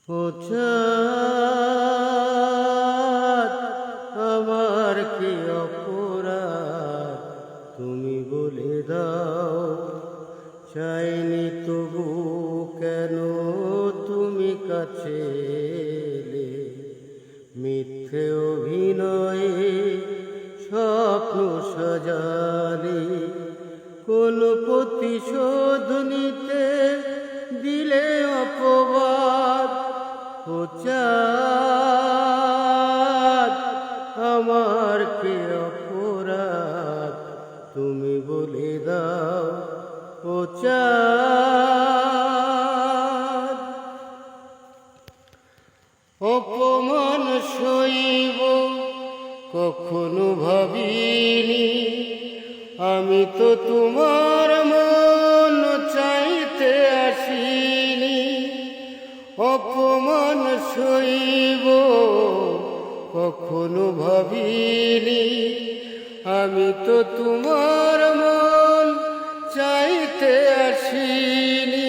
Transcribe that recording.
ও চাঁদ, আমার কি অপরাধ তুমি বলে দাও। চাইনি তবু কেন তুমি কাছে এলে। মিথ্যে অভিনয়ে স্বপ্ন সাজালে, কোন প্রতিশোধ নিতে দিলে অপবাদ। ও চাঁদ, আমার কি অপরাধ তুমি বলে দাও। ও চাঁদ, অপমান সইব কখনো ভাবিনি, আমি তো তোমার মন চাইতে আসিনি। অপমান সইব কখনো ভাবিনি, আমি তো তোমার মন চাইতে আসিনি।